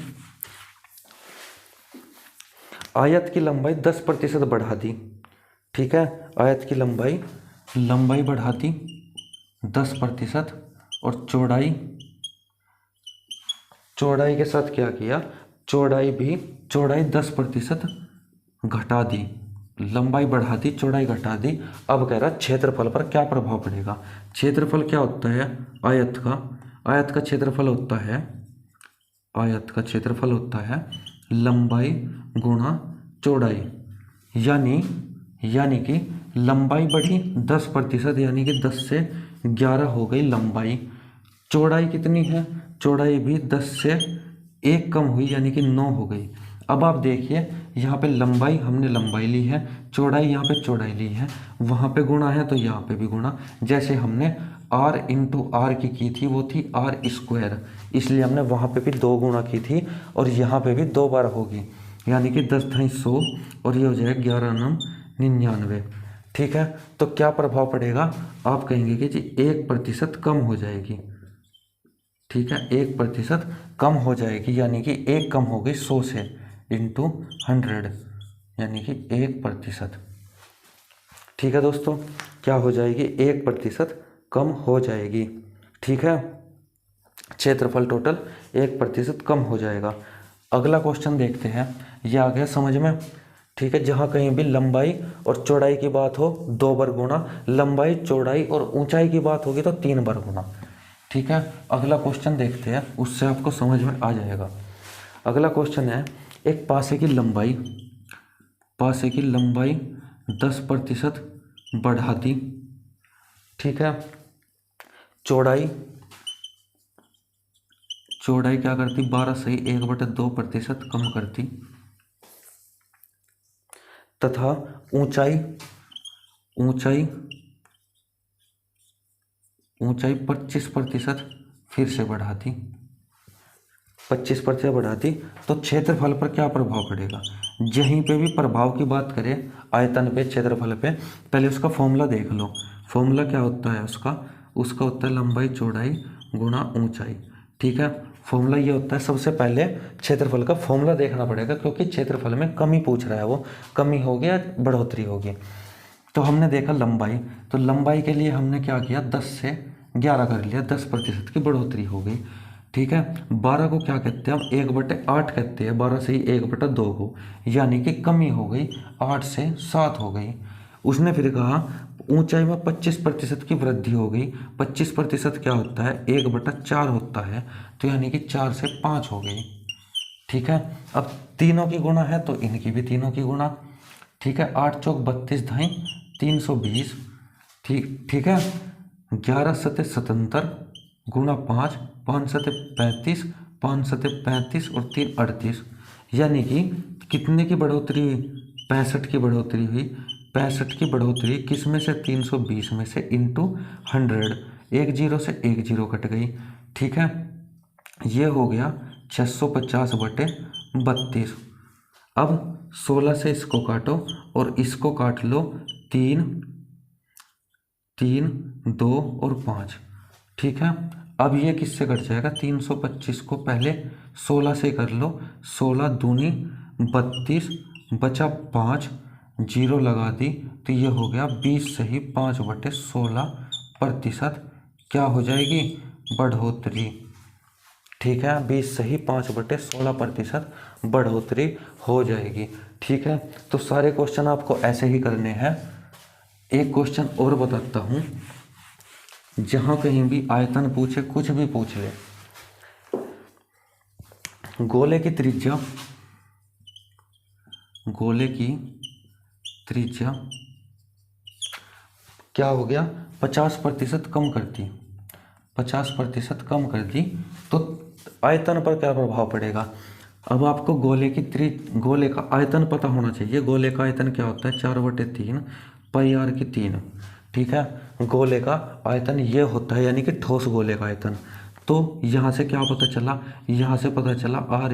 आयत की लंबाई 10% बढ़ा दी। ठीक है, आयत की लंबाई बढ़ा दी 10%, और चौड़ाई के साथ क्या किया, चौड़ाई 10% घटा दी, लंबाई बढ़ा दी, चौड़ाई घटा दी। अब कह रहा क्षेत्रफल पर क्या प्रभाव पड़ेगा। क्षेत्रफल क्या होता है, आयत का क्षेत्रफल होता है लंबाई गुणा चौड़ाई, यानी कि लंबाई बढ़ी 10%, यानी कि 10 से 11 हो गई लंबाई। चौड़ाई कितनी है, चौड़ाई भी 10 से 1 कम हुई, यानी कि 9 हो गई। अब आप देखिए यहाँ पे हमने लंबाई ली है, चौड़ाई यहाँ पे चौड़ाई ली है, वहाँ पे गुणा है तो यहाँ पे भी गुणा। जैसे हमने r इंटू आर की थी, वो थी आर स्क्वायर, इसलिए हमने वहाँ पे भी 2 गुणा की थी, और यहाँ पे भी 2 बार होगी, यानी कि 10 × 100, और ये हो जाएगा 11 × 99। ठीक है, तो क्या प्रभाव पड़ेगा, आप कहेंगे कि जी 1% कम हो जाएगी। ठीक है, 1% कम हो जाएगी, यानी कि 1 कम हो गई 100 से इंटू 100, यानी कि 1%। ठीक है दोस्तों, क्या हो जाएगी, 1% कम हो जाएगी। ठीक है, क्षेत्रफल टोटल 1% कम हो जाएगा। अगला क्वेश्चन देखते हैं, ये आ गया समझ में। ठीक है, जहाँ कहीं भी लंबाई और चौड़ाई की बात हो 2 बार गुणा, लंबाई चौड़ाई और ऊंचाई की बात होगी तो 3 बार गुणा। ठीक है, अगला क्वेश्चन देखते हैं, उससे आपको समझ में आ जाएगा। अगला क्वेश्चन है, एक पासे की लंबाई 10% बढ़ा दी। ठीक है, चौड़ाई क्या करती, 12 से 1/2% कम करती, तथा ऊंचाई 25% फिर से बढ़ाती, 25% बढ़ाती। तो क्षेत्रफल पर क्या प्रभाव पड़ेगा, यहीं पे भी प्रभाव की बात करें, आयतन पे, क्षेत्रफल पे, पहले उसका फॉर्मूला देख लो। फॉर्मूला क्या होता है उसका होता है लंबाई चौड़ाई गुणा ऊंचाई। ठीक है, फॉर्मूला ये होता है, सबसे पहले क्षेत्रफल का फॉर्मूला देखना पड़ेगा, क्योंकि क्षेत्रफल में कमी पूछ रहा है, वो कमी होगी या बढ़ोतरी होगी। तो हमने देखा लंबाई, तो लंबाई के लिए हमने क्या किया, 10 से 11 कर लिया, 10% की बढ़ोतरी हो गई। ठीक है, 12 को क्या कहते हैं हम, 1/8 कहते हैं, 12 से ही 1/2 को, यानी कि कमी हो गई, 8 से 7 हो गई। उसने फिर कहा ऊंचाई में 25% की वृद्धि हो गई। 25% क्या होता है, 1/4 होता है, तो यानी कि 4 से 5 हो गई। ठीक है, अब तीनों की गुणा है तो इनकी भी तीनों की गुणा। ठीक है, 8 चौक 32 धाई 320। ठीक है, 11 सते 77 गुणा 5, 5 सते 35, 5 सते 35 और 3 38, यानी कि कितने की बढ़ोतरी हुई, 65 की बढ़ोतरी हुई। 65 की बढ़ोतरी किस में से, 320 में से, इंटू 100, 1 0 से 1 0 कट गई। ठीक है, ये हो गया 650/32। अब 16 से इसको काटो और इसको काट लो 3, 3, 2 और 5। ठीक है, अब ये किससे कट जाएगा? 325 को पहले 16 से कर लो, 16 दूनी 32, बचा 5, जीरो लगा दी तो ये हो गया 20 सही 5/16%। क्या हो जाएगी? बढ़ोतरी। ठीक है, 20 सही 5/16% बढ़ोतरी हो जाएगी। ठीक है, तो सारे क्वेश्चन आपको ऐसे ही करने हैं। एक क्वेश्चन और बताता हूँ, जहाँ कहीं भी आयतन पूछे, कुछ भी पूछ ले, गोले की त्रिज्या क्या हो गया? 50% कम कर दी, 50% कम कर दी तो आयतन पर क्या प्रभाव पड़ेगा? अब आपको गोले का आयतन पता होना चाहिए। गोले का आयतन क्या होता है? 4/3 πr/3। ठीक है, गोले का आयतन ये होता है, यानी कि ठोस गोले का आयतन। तो यहाँ से क्या पता चला? यहाँ से पता चला r ×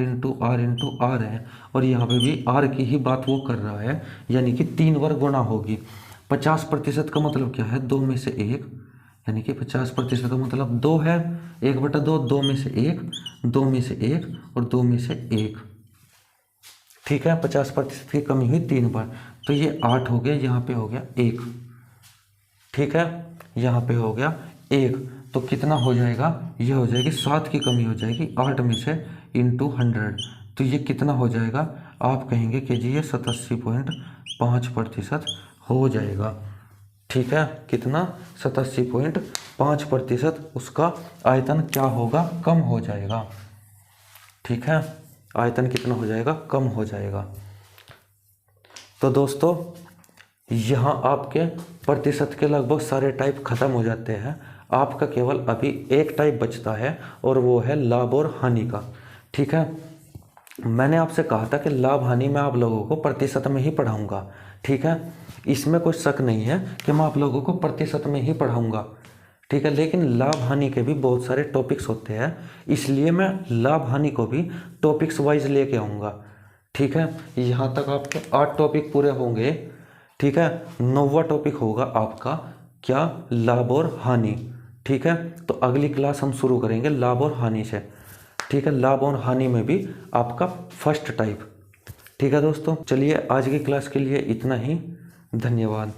r है, और यहाँ पे भी r की ही बात वो कर रहा है, यानी कि 3 बार गुणा होगी। 50% का मतलब क्या है? 2 में से 1, यानी कि 50% का मतलब 2 है, 1/2, 2 में से 1, 2 में से 1 और 2 में से 1। ठीक है, 50% की कमी हुई 3 बार, तो ये 8 हो गया, यहाँ पे हो गया 1। ठीक है, यहाँ पे हो गया 1, तो कितना हो जाएगा? ये हो जाएगी 7 की कमी हो जाएगी 8 में से × 100, तो ये कितना हो जाएगा? आप कहेंगे कि जी ये 87.5% हो जाएगा। ठीक है, कितना? 87.5% उसका आयतन क्या होगा? कम हो जाएगा। ठीक है, आयतन कितना हो जाएगा? कम हो जाएगा। तो दोस्तों, यहाँ आपके प्रतिशत के लगभग सारे टाइप खत्म हो जाते हैं। आपका केवल अभी एक टाइप बचता है, और वो है लाभ और हानि का। ठीक है, मैंने आपसे कहा था कि लाभ हानि मैं आप लोगों को प्रतिशत में ही पढ़ाऊंगा। ठीक है, इसमें कोई शक नहीं है कि मैं आप लोगों को प्रतिशत में ही पढ़ाऊंगा। ठीक है, लेकिन लाभ हानि के भी बहुत सारे टॉपिक्स होते हैं, इसलिए मैं लाभ हानि को भी टॉपिक्स वाइज लेके आऊँगा। ठीक है, यहाँ तक आपके 8 टॉपिक पूरे होंगे। ठीक है, 9वां टॉपिक होगा आपका क्या? लाभ और हानि। ठीक है, तो अगली क्लास हम शुरू करेंगे लाभ और हानि से। ठीक है, लाभ और हानि में भी आपका फर्स्ट टाइप। ठीक है दोस्तों, चलिए आज की क्लास के लिए इतना ही। धन्यवाद।